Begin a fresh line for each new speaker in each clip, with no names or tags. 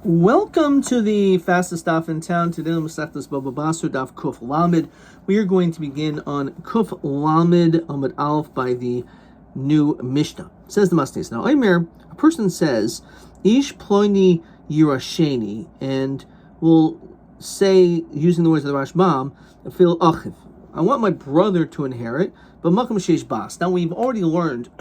Welcome to the fastest daf in town. Today, Masechtas Bava Basra daf Kuf Lamed. We are going to begin on Kuf Lamed Amud Aleph by the new Mishnah. It says the Masnes. Now, Omer, a person says, Ish Ploni Yirasheni, and will say, using the words of the Rashbam, Fil Achiv. I want my brother to inherit, but Makam Sheish Bas. Now, we've already learned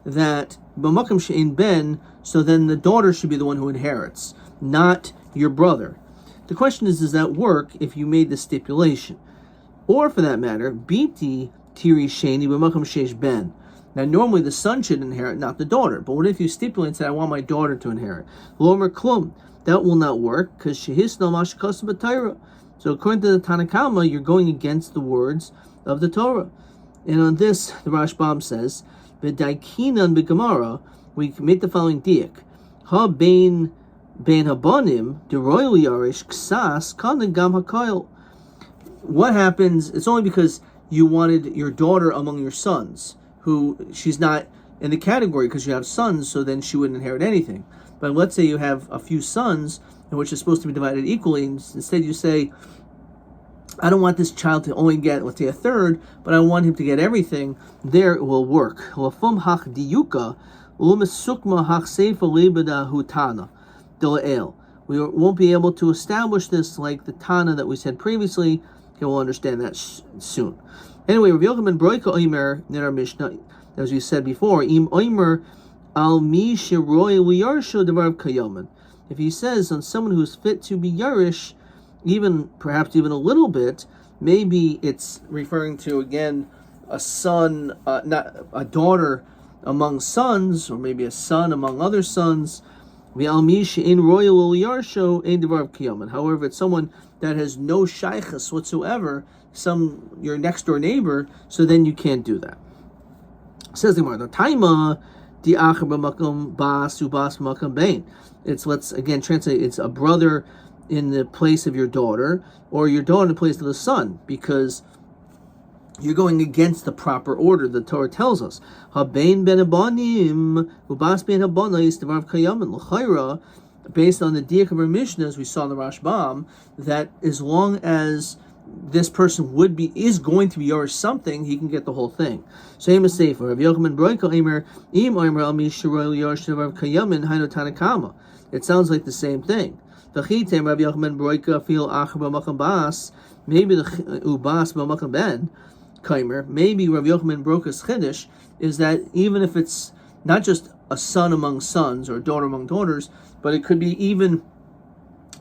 that B'makam She'in Ben, so then the daughter should be the one who inherits, not your brother. The question is, does that work if you made the stipulation? Or, for that matter, Biti Tiri Sheni B'makam Sheish Ben. Now, normally the son should inherit, not the daughter. But what if you stipulate and say, I want my daughter to inherit? Lomer Klum. That will not work, because Shehisna Mashkas B'Torah. So, according to the Tanakama, you're going against the words of the Torah. And on this, the Rashbam says, V'daikinan b'Gemara, we make the following diak. Ha bein habanim deroyal yarish ksas kanan gam hakayil. What happens? It's only because you wanted your daughter among your sons, who she's not in the category because you have sons, so then she wouldn't inherit anything. But let's say you have a few sons, which is supposed to be divided equally, and instead you say, I don't want this child to only get, let's say, a third, but I want him to get everything. There it will work. Lafum hach diyuka, u'mesukma hach seifa libeda hutana dela'el. We won't be able to establish this like the Tana that we said previously. Okay, we'll understand that soon. Anyway, Rabbi Yochanan Broika Omer in our Mishnah, as we said before, Im Omer al mi sheroy liyarsho devar kayoman. If he says on someone who's fit to be yarish, perhaps even a little bit, maybe it's referring to, again, a son, not a daughter among sons, or maybe a son among other sons. However, it's someone that has no shaychus whatsoever, your next door neighbor, so then you can't do that. Says the Gemara, Taima di acher b'makam bas ubas b'makam bein. Let's again translate. It's a brother in the place of your daughter, or your daughter in the place of the son, because you're going against the proper order the Torah tells us. Habein ben abanim, ubas ben habanais, devar kayamin l'chayra, based on the diak of our Mishnah, as we saw in the Rashbam, that as long as this person is going to be yours something, he can get the whole thing. Same as Sefer. Rav Yochanan Broika Eimer, Im Eimer al Misharoy Yarsh devar kayamin hainu tanakama. It sounds like the same thing. Maybe the ubas b'makam ben kaimer. Maybe Rav Yochanan Broka's chiddush is that even if it's not just a son among sons or a daughter among daughters, but it could be even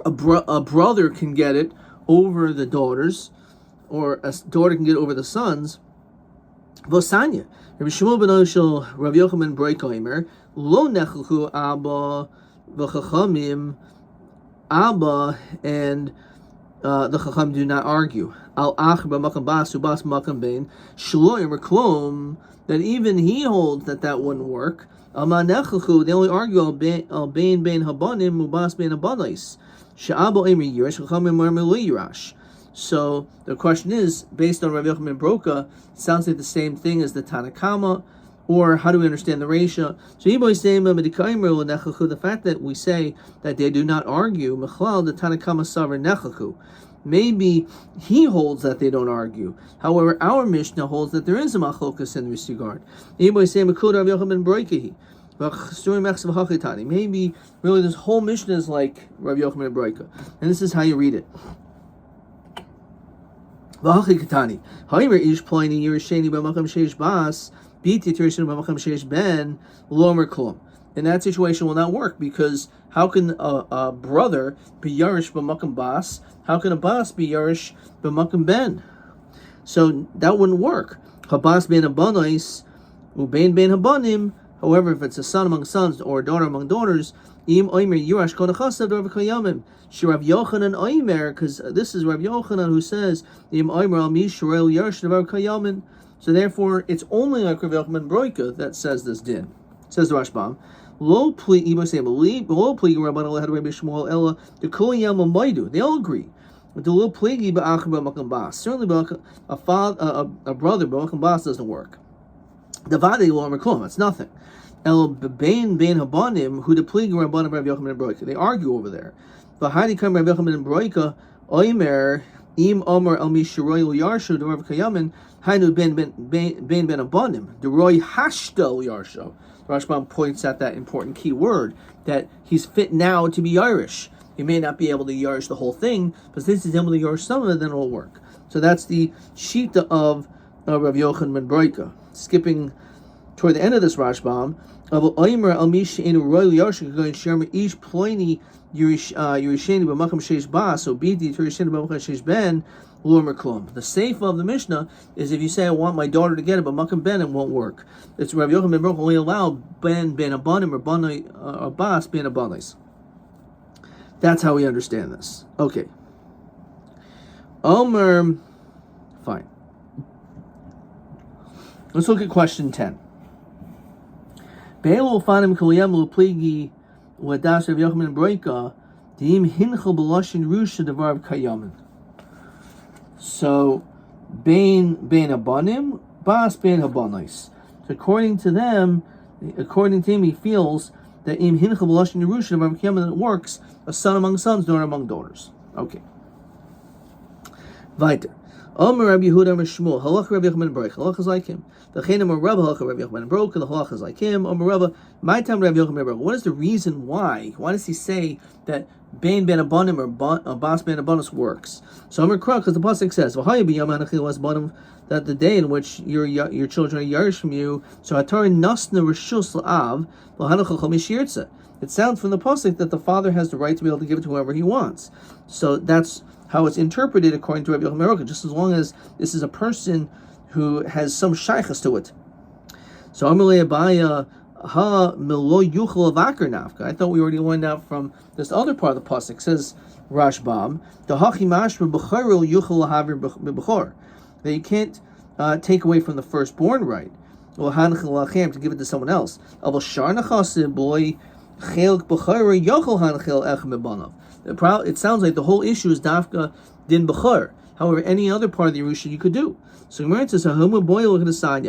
a brother can get it over the daughters, or a daughter can get it over the sons. Vosanya. Rabbi Shmuel ben Oshel, Rav Yochanan Broka lo nechulchu abba v'chachamim. Abba and the Chacham do not argue. Al ach b'makam bas ubas b'makam bein shloim reklom, that even he holds that wouldn't work. Al manechachu, they only argue al bein habanim ubas bein habanais. She'abba emri yirash chachamim marmei lo yirash. So the question is, based on Rav Yochanan Broka, it sounds like the same thing as the Tanakama. Or how do we understand the Reisha? So the fact that we say that they do not argue, the Tanakama Savar Nechachu, maybe he holds that they don't argue. However, our Mishnah holds that there is a machlokas in this regard. Maybe really this whole Mishnah is like Rav Yochanan Broika, and this is how you read it. In that situation will not work, because how can a brother be yarish b'makam bas? How can a bas be yarish b'makam ben? So that wouldn't work. Habas ben habanais ubein ben habanim. However, if it's a son among sons or a daughter among daughters, im oimer yirash kol nechasav d'or v'kayamim. Rav Yochanan oimer, because this is Rav Yochanan who says im oimer al mi shorel yirash d'or v'kayamim. So therefore, it's only like Rav Yochanan Broika that says this din. Says the Rashbam, Lo pli Rabban Elad Rabbi Shmuel Ella the Kol Yam Maidu. They all agree. The lo pligi ba'achar b'makam bas. Certainly, a brother b'makam bas doesn't work. Davade lo amer klum. It's nothing. El bein habanim who depleting rabbanim Rabbi Yochanan and Broika. They argue over there. V'hani kam Rabbi Yochanan and Broika oimer im omer el mishiroy yarshu derav kayamin hainu ben habanim deroy hashtel yarshu. Rashbam points out that important key word that he's fit now to be Irish. He may not be able to Yarish the whole thing, but since he's able to Yarish some of it, then it'll work. So that's the shita of Rav Yochanan ben Broika. Skipping toward the end of this Rashbam, Oimer al mish enu royal Yarshu going sherma ish ploini Yerisheni b'makam sheish ba so bidi to Yerisheni b'makam sheish ben l'omer klum. The safe of the Mishnah is if you say I want my daughter to get it, but makam ben it won't work. It's Rav Yochanan ben Broika only allow ben abanim or banai or bas ben abanis. That's how we understand this. Okay. Omer, fine. Let's look at question 10. So Ben Abanim, Bas Ben Habanais. So according to him, he feels that im hincha b'lashon Yerusha Devar Kayamin it works a son among sons, daughter among daughters. Okay. Weiter. Omer Rabbi Yehuda Omer Shmuel, Halach Rabbi Yochanan ben Broika, Halach is like him. V'chein Omer Rabba, Halach Rabbi Yochanan ben Broika, the Halach is like him. Omer Rabba, my time Rabbi Yochanan ben Broika. What is the reason why? Why does he say that Ben Abanim or Bas Ben Abanis works? So Omer Kra, because the pasuk says, V'haya b'yam hanachil was bottom, that the day in which your children are yarish from you. So Atar Nasna Rishus La'av, V'hanachal Chamish Yirtza. It sounds from the pasuk that the father has the right to be able to give it to whoever he wants. So that's how it's interpreted according to Rabbi Yochanan ben Broika, just as long as this is a person who has some shaychus to it. So Amalei Abaya ha milo yuchel avakar nafka. I thought we already learned out from this other part of the pasuk. Says Rashbam, the hachi mashma b'choril yuchel lahavir b'chor, that you can't take away from the firstborn right, or hanachel lachem to give it to someone else. Avol shar nachasib boy chelk b'chor yochel hanachel echem b'banav. It sounds like the whole issue is dafka din b'chor. However, any other part of the Yerusha you could do. So Gemara says, "Hahomu boy look at the side."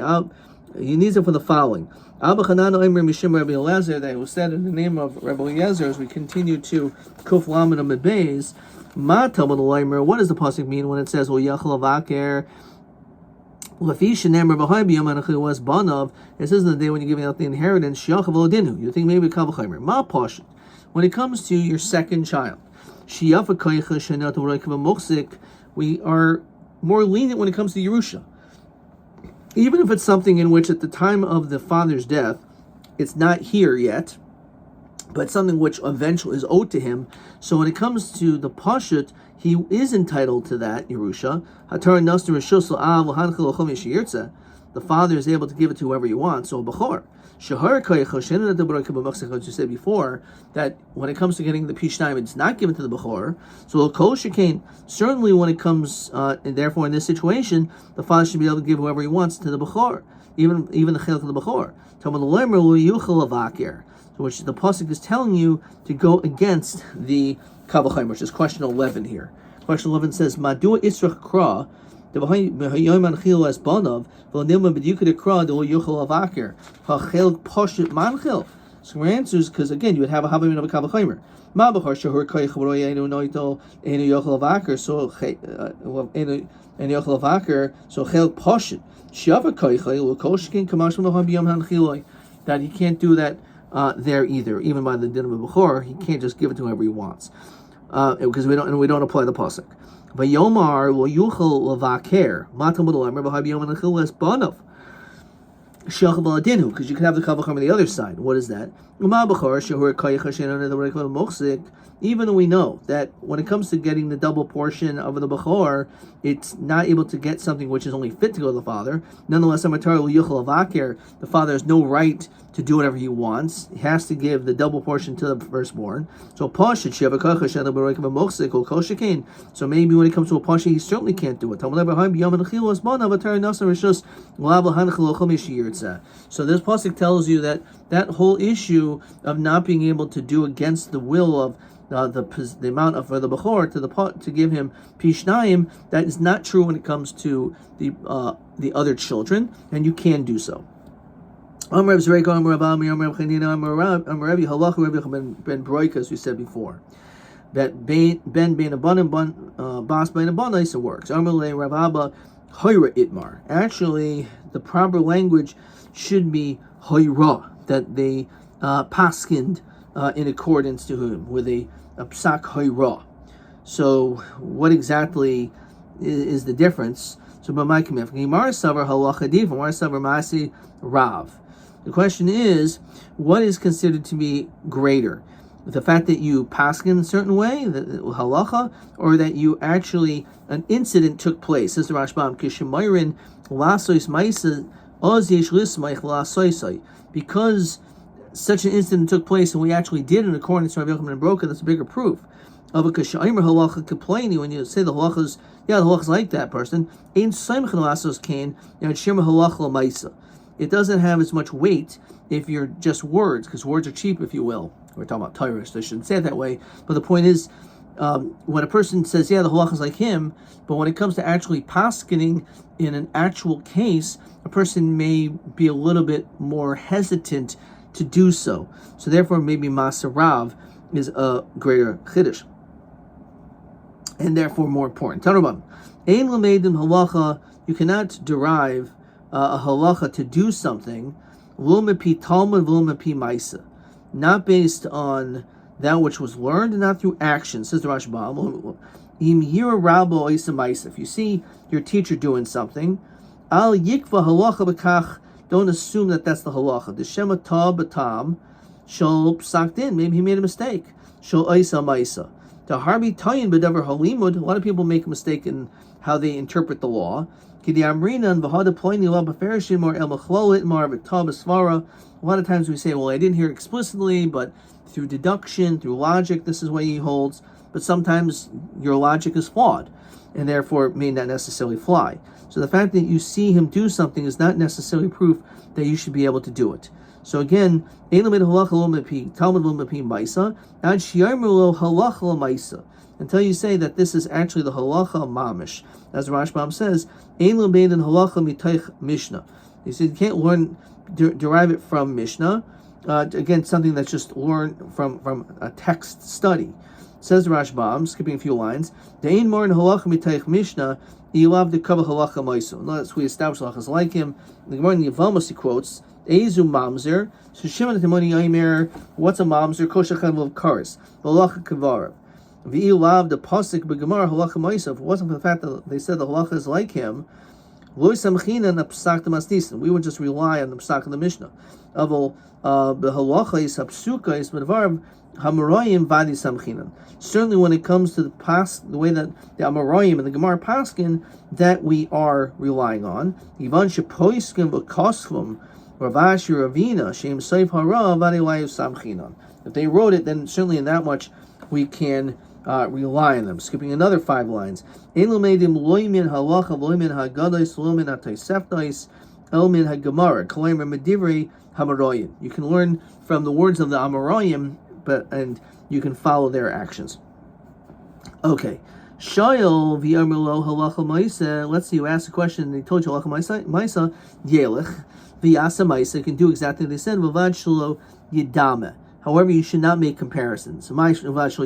He needs it for the following. Abba Chanan Omer Mishim Rabbi Eliezer, that was said in the name of Rabbi Eliezer as we continue to Kuf Lamed Amid Beis. Ma Talmud Omer. What does the pasuk mean when it says "Yachal Avaker"? Lafish Nemer B'Hai B'Yom Anachu was Banav. It says in the day when you're giving out the inheritance, Shiachav Odinu. You think maybe Kavachimer. Ma Pashat. When it comes to your second child, Shiafa Kaicha Shenat Urakava Mochsik. We are more lenient when it comes to Yerusha. Even if it's something in which at the time of the father's death, it's not here yet, but something which eventually is owed to him. So when it comes to the Pashut, he is entitled to that Yerusha. The father is able to give it to whoever he wants. So Bechor. Shahar Kaycha, you said before, that when it comes to getting the Pishnayim, it's not given to the Bechor. So Kol Shekain, certainly when it comes, and therefore in this situation, the father should be able to give whoever he wants to the Bechor, even the Chelek of the Bechor. So which the pasuk is telling you to go against the Kavachaim, which is question 11 here. Question 11 says, Madua Israch Kra. So my answer is because again you would have a havamim of a kavachimer. Ma'bachar shahur koich v'royenu noito enu yochel avaker so enu yochel avaker so chel poshit shava koichai l'koshkin kamashim l'ham b'yom hanchiloi, that he can't do that there either, even by the din of a bechor. He can't just give it to whoever he wants because we don't apply the pasuk. Vayomar lo yuchel lavaker matamud l'amar b'hai b'yom hanchil es banav. Because you can have the kavacham on the other side. What is that? Even though we know that when it comes to getting the double portion of the bechor, it's not able to get something which is only fit to go to the father. Nonetheless, the father has no right to do whatever he wants. He has to give the double portion to the firstborn. So so maybe when it comes to a pasha, he certainly can't do it. So this pasuk tells you that whole issue of not being able to do against the will of the amount of the bechor to give him pishnayim, that is not true when it comes to the other children, and you can do so. Amr Reb Zreika, Amr Reb Ami, Amr Reb Chanina, Amr Rabbi Halacha, Rabbi Ben Broika, as we said before. That Ben Abanim Bas Ben Abanis works. Amr Le Rav Abba Hoira Itmar. Actually, the proper language should be Hoira, that they paskind in accordance to whom, with a psak Hoira. So, what exactly is the difference? So, Gemara Savar Halacha Div, Gemara Savar Masi Rav. The question is, what is considered to be greater? The fact that you paskin a certain way, the halacha, or that you actually, an incident took place. Says the Rashbam, Kishemayrin lasois maisa oz yesh lismaich lasoisai. Because such an incident took place and we actually did in accordance to Rabbi Yochanan and Broka, that's a bigger proof. Of a kashaymer halacha complaining, when you say the halachas, the halachas like that person, ain't saimach lasos kain, shema halacha maisa. It doesn't have as much weight if you're just words, because words are cheap, if you will. We're talking about Torah, so I shouldn't say it that way. But the point is, when a person says, yeah, the halach is like him, but when it comes to actually paskening in an actual case, a person may be a little bit more hesitant to do so. So therefore, maybe Masarav is a greater chiddush, and therefore more important. Tanubam, ein l'meidim halacha, you cannot derive a halacha to do something, l'mepi talmud l'mepi maisa, not based on that which was learned and not through action. Says the Rashbam, im yira rabo isa maisa. If you see your teacher doing something, al yikva halacha b'kach, don't assume that that's the halacha. The shema ta b'tam shal psakt in. Maybe he made a mistake. Shal isa maisa. The harbi tayin b'davar halimud. A lot of people make a mistake in how they interpret the law. A lot of times we say, well, I didn't hear it explicitly, but through deduction, through logic, this is what he holds. But sometimes your logic is flawed, and therefore it may not necessarily fly. So the fact that you see him do something is not necessarily proof that you should be able to do it. So again, until you say that this is actually the halacha mamish, as Rashbam says, mishnah. He said you can't derive it from Mishnah. Again, something that's just learned from a text study. Says Rashbam, skipping a few lines, Dein more in halacha mitayich Mishnah, ilav dekava halacha maiso. Notice we established halachas like him. The Gemara in the Yevamos he quotes, Eizu mamzer, so Shimon Timoni Yomer, what's a mamzer? Koshachan of karis, halacha kavarav. V'ilav the pasuk b'gemara halacha maiso. If it wasn't for the fact that they said the halacha is like him, we would just rely on the psak of the Mishnah. Certainly, when it comes to the way that the Amoraim and the Gemara paskin, that we are relying on. If they wrote it, then certainly in that much we can rely on them. Skipping another 5 lines. You can learn from the words of the Amoraim, and you can follow their actions. Okay. Shayel v'yamrlo halacha ma'isa. Let's see, you asked a question and they told you halacha ma'isa yelech v'yasa ma'isa. You can do exactly what they said. V'vad shelo yidame. However, you should not make comparisons. That's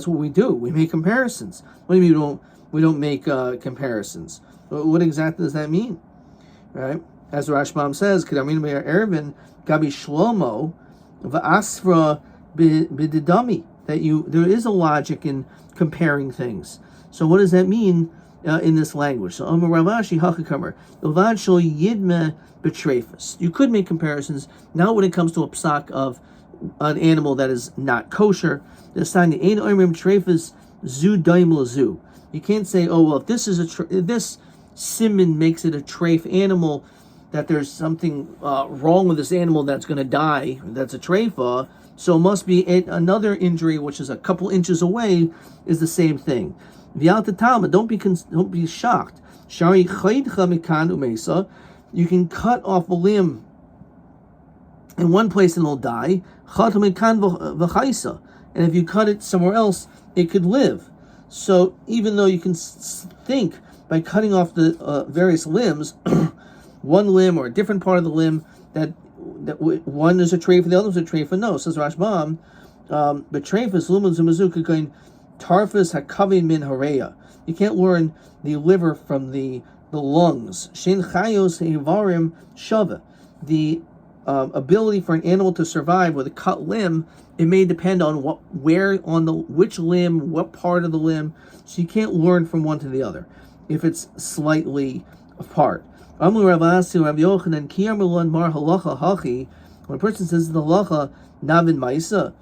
what we do. We make comparisons. What do you mean we don't make comparisons? What exactly does that mean? Right? As Rashbam says, Ervin Gabi Shlomo v'asfra b'didami, that there is a logic in comparing things. So what does that mean in this language? So Amar Ravashi Hachakamer Uvad Shel Yidme Betrefus. You could make comparisons, not when it comes to a psak of an animal that is not kosher. This time the Ein Oimrim Betrefus Zu Daim Lazu. You can't say, oh well, if this is if this simon makes it a treif animal, that there's something wrong with this animal that's going to die, that's a treifa, so it must be another injury which is a couple inches away is the same thing. Don't be shocked. Shari chaydcha mikan umesa. You can cut off a limb in one place and it'll die. Chat mikan v'chaisa. And if you cut it somewhere else, it could live. So even though you can think by cutting off the various limbs, one limb or a different part of the limb, that one is a treifa, the other is a treifa. No, says Rashbam, but treifas lumen zumazuka going tarfas hakavin min hareya. You can't learn the liver from the lungs. Shin chayos hevarim shava. The ability for an animal to survive with a cut limb, it may depend on which limb, what part of the limb. So you can't learn from one to the other if it's slightly apart. When a person says the halacha navin maisa,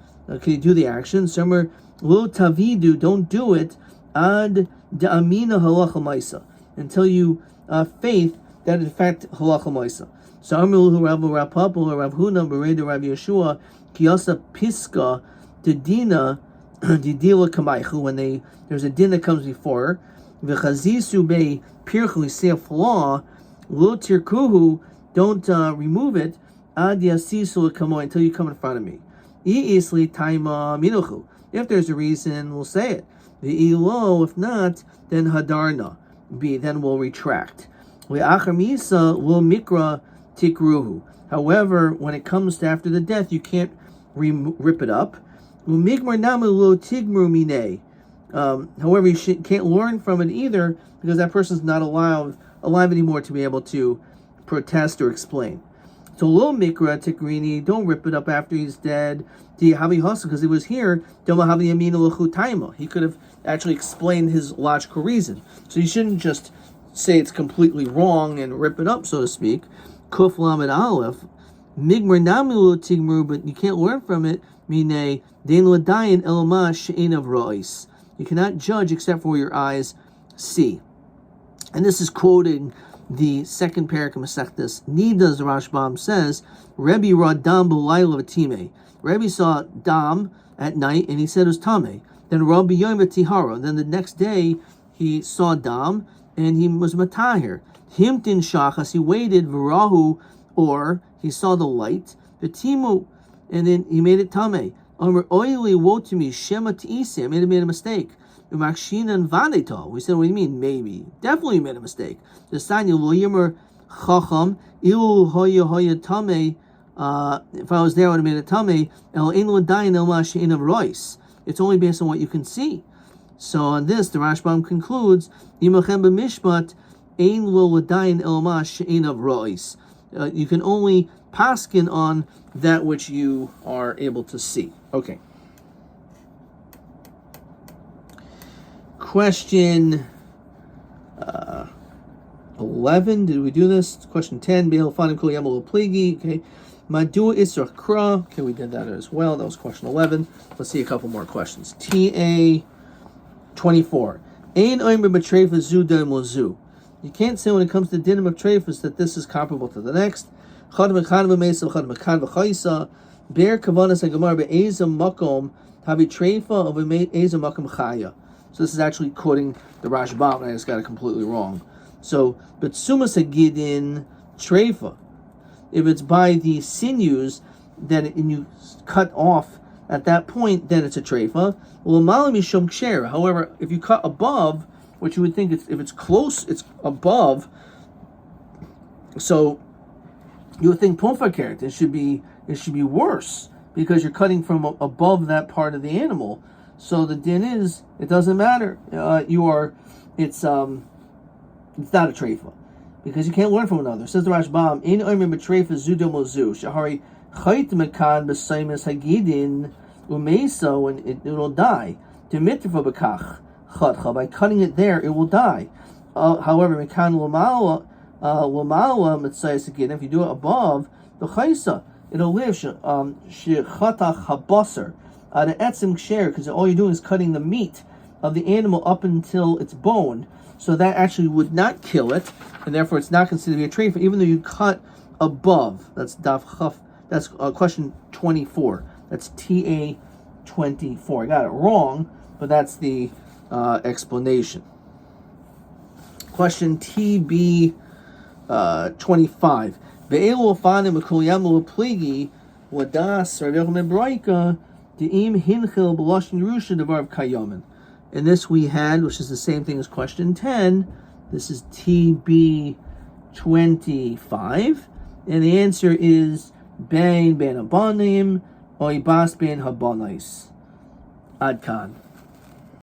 can you do the action? Somewhere lo tavidu, don't do it ad da'amina halacha maisa, until you faith that in fact halacha maisa. So Amru Rav Papa Rav Huna Bereda Rav Yeshua Kiyasa Piska Didina Didila Kamaichu, when there's a din that comes before V'chazisu Be Pirchu, we say a flaw, Lo Tirkuhu, don't remove it Ad Yasisu Kamoy, until you come in front of me. Isli Taima Minuchu. If there's a reason, we'll say it. V'ilo, if not, then Hadarna. Then we'll retract. V'achar will Mikra Tikruhu. However, when it comes to after the death, you can't rip it up. However, you can't learn from it either, because that person's not alive anymore to be able to protest or explain. So lo mikra tikrini, don't rip it up after he's dead. Because he was here, he could have actually explained his logical reason. So you shouldn't just say it's completely wrong and rip it up, so to speak. Kuf lamed aleph, migmer namilu tigmur, but you can't learn from it. Mine dein ladayin elma she'en of rois. You cannot judge except for what your eyes see. And this is quoting the second parak of Masechtas Nidas. The Rashbam says, Rabbi raw dam b'layla v'timei. Rabbi saw dam at night and he said it was tamei. Then Rabbi Yomi tihara. Then the next day he saw dam and he was matahir. Himtin shachas, he waited, v'rahu, or he saw the light, v'timu, and then he made it tamei. Omer oili, woe to me, shema t'isi, I made a mistake. Umakshinan vaneta, we said, what do you mean, maybe? Definitely made a mistake. The sanya lo yimer chacham, ilu hoya tamei, if I was there, I would have made it tamei, el ein l'dayin el ma she'en of rois. It's only based on what you can see. So on this, the Rashbam concludes, yimachem b'mishpat, ein lo l'dayin el ma she'en of rois. You can only paskin on that which you are able to see. Okay. Question 11. Did we do this? Question 10. Be'el fanim kol yamol pligi. Okay. Madu isra kra. Okay, we did that as well. That was question 11. Let's see a couple more questions. TA 24. Ein oimer b'treifa zu daim zu. You can't say when it comes to dinim of treifas that this is comparable to the next. Chad v'chad v'meisa v'chad v'chad v'chayisa. Be'er kavanas ha'gamar be'ezam makom havi treifa of ezam makom chaya. So this is actually quoting the Rashbam, and I just got it completely wrong. So, but sumas hagidin treifa. If it's by the sinews that you cut off at that point, then it's a treifa. However, if you cut above, which you would think if it's close, it's above. So you would think pumfakert, it should be worse because you're cutting from above that part of the animal. So the din is, it doesn't matter. It's not a treifa because you can't learn from another. Says the Rashbam, in oimer b'treifa zudo mozu shahari chayt mekan b'saimes hagidin umeisa, and it will die. Dimitrifa b'kach chatcha, by cutting it there, it will die. However, mekan l'malwa mitzayis again. If you do it above the chaysa, it'll live. Shechatach habasar. The etzim ksher, because all you're doing is cutting the meat of the animal up until it's bone, so that actually would not kill it, and therefore it's not considered to be a treifa, even though you cut above. That's daf chaf. That's question 24. That's TA 24. I got it wrong, but that's the explanation. Question TB 25. Ve'elu afanim v'kol yamu pligi wadas Rabbi Yochanan Braika. In this we had, which is the same thing as question 10, This is TB 25. And the answer is Ben Abanim Oibas Ben Habanais. Adkan.